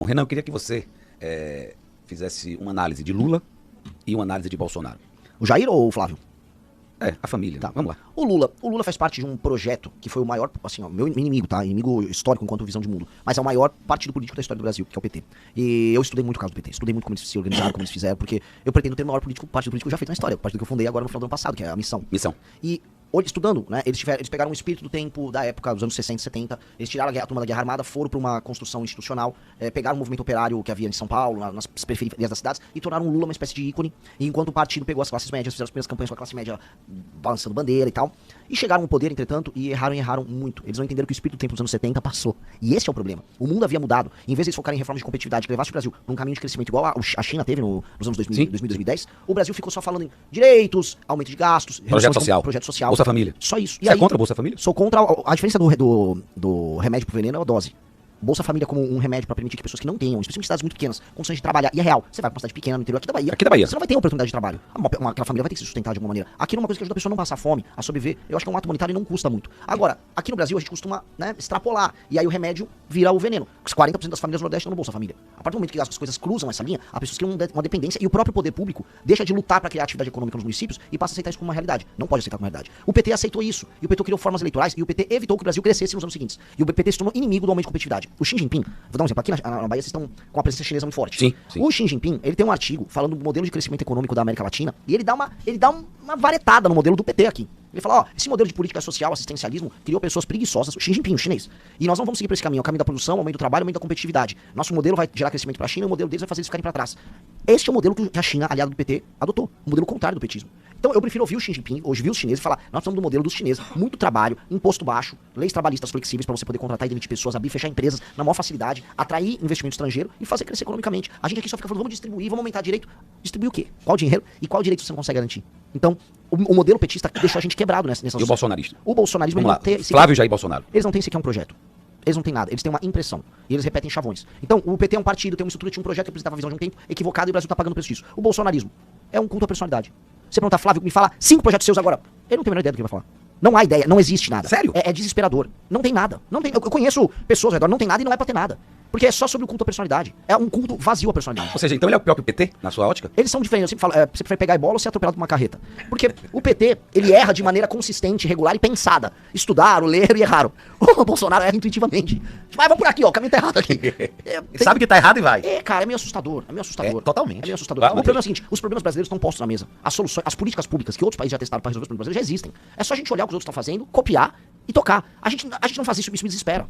Renan, eu queria que você fizesse uma análise de Lula e uma análise de Bolsonaro. O Jair ou o Flávio? A família. Tá. Vamos lá. O Lula faz parte de um projeto que foi o maior, assim, ó, meu inimigo, tá? Inimigo histórico enquanto visão de mundo. Mas é o maior partido político da história do Brasil, que é o PT. E eu estudei muito o caso do PT. Estudei muito como eles se organizaram, como eles fizeram, porque eu pretendo ter o maior partido político já feito na história. O partido que eu fundei agora no final do ano passado, que é a Missão. E estudando, né, eles pegaram o espírito do tempo da época dos anos 60 e 70, eles tiraram a turma da Guerra Armada, foram para uma construção institucional, pegaram o movimento operário que havia em São Paulo, nas periferias das cidades, e tornaram o Lula uma espécie de ícone, e enquanto o partido pegou as classes médias, fizeram as primeiras campanhas com a classe média balançando bandeira e tal, e chegaram ao poder, entretanto, e erraram muito. Eles não entenderam que o espírito do tempo dos anos 70 passou. E esse é o problema. O mundo havia mudado. Em vez de eles focarem em reformas de competitividade que levasse o Brasil num caminho de crescimento igual a China teve nos anos 2000, 2010, o Brasil ficou só falando em direitos, aumento de gastos, projeto social, Bolsa Família. Só isso. Você é contra a Bolsa Família? Sou contra. A diferença do remédio pro veneno é a dose. Bolsa Família como um remédio para permitir que pessoas que não tenham, especialmente em cidades muito pequenas, condições de trabalhar, e é real. Você vai pra uma cidade pequena no interior aqui da Bahia. Você não vai ter oportunidade de trabalho. Aquela família vai ter que se sustentar de alguma maneira. Aqui é uma coisa que ajuda a pessoa a não passar fome, a sobreviver. Eu acho que é um ato humanitário e não custa muito. Agora, aqui no Brasil a gente costuma, né, extrapolar. E aí o remédio vira o veneno. Os 40% das famílias do Nordeste estão no Bolsa Família. A partir do momento que as coisas cruzam essa linha, as pessoas criam uma dependência e o próprio poder público deixa de lutar para criar atividade econômica nos municípios e passa a aceitar isso como uma realidade. Não pode aceitar como uma realidade. O PT aceitou isso. E o PT criou formas eleitorais e o PT evitou que o Brasil crescesse nos anos seguintes. E o PT se tornou inimigo do aumento de competitividade. O Xi Jinping, vou dar um exemplo, aqui na Bahia vocês estão com a presença chinesa muito forte. Sim. O Xi Jinping, ele tem um artigo falando do modelo de crescimento econômico da América Latina e ele dá uma varetada no modelo do PT aqui. Ele fala, ó, esse modelo de política social, assistencialismo, criou pessoas preguiçosas, o Xi Jinping, o chinês. E nós não vamos seguir por esse caminho, é o caminho da produção, aumento do trabalho, aumento da competitividade. Nosso modelo vai gerar crescimento para a China e o modelo deles vai fazer eles ficarem para trás. Este é o modelo que a China, aliado do PT, adotou. O modelo contrário do petismo. Então eu prefiro ouvir o Xi Jinping, hoje vi os chineses e falar, nós estamos do modelo dos chineses, muito trabalho, imposto baixo, leis trabalhistas flexíveis para você poder contratar e demitir pessoas, abrir e fechar empresas na maior facilidade, atrair investimento estrangeiro e fazer crescer economicamente. A gente aqui só fica falando, vamos distribuir, vamos aumentar direito. Distribuir o quê? Qual dinheiro? E qual direito você não consegue garantir? Então, o modelo petista deixou a gente quebrado nessa E o bolsonarista? O bolsonarismo... Vamos lá, Flávio e Jair Bolsonaro. Eles não têm sequer um projeto. Eles não têm nada, eles têm uma impressão. E eles repetem chavões. Então, o PT é um partido, tem uma estrutura, tinha um projeto que apresentava a visão de um tempo equivocado e o Brasil tá pagando o preço disso. O bolsonarismo é um culto à personalidade. Você pergunta, Flávio, me fala 5 projetos seus agora. Ele não tem a menor ideia do que ele vai falar. Não há ideia, não existe nada. Sério? É desesperador. Não tem nada. Não tem, eu conheço pessoas ao redor, não tem nada e não é pra ter nada. Porque é só sobre o culto à personalidade. É um culto vazio à personalidade. Ou seja, então ele é o pior que o PT, na sua ótica? Eles são diferentes. Eu sempre falo, você prefere pegar bola ou ser atropelado por uma carreta? Porque o PT, ele erra de maneira consistente, regular e pensada. Estudaram, leram e erraram. O Bolsonaro erra intuitivamente. Mas vamos por aqui, ó, o caminho tá errado aqui. Sabe que tá errado e vai. Cara, é meio assustador. É meio assustador. Totalmente. É meio assustador. Vai, o problema é o seguinte, os problemas brasileiros estão postos na mesa. As soluções, as políticas públicas que outros países já testaram para resolver os problemas brasileiros já existem. É só a gente olhar o que os outros estão fazendo, copiar e tocar. A gente não faz isso, isso me desespera.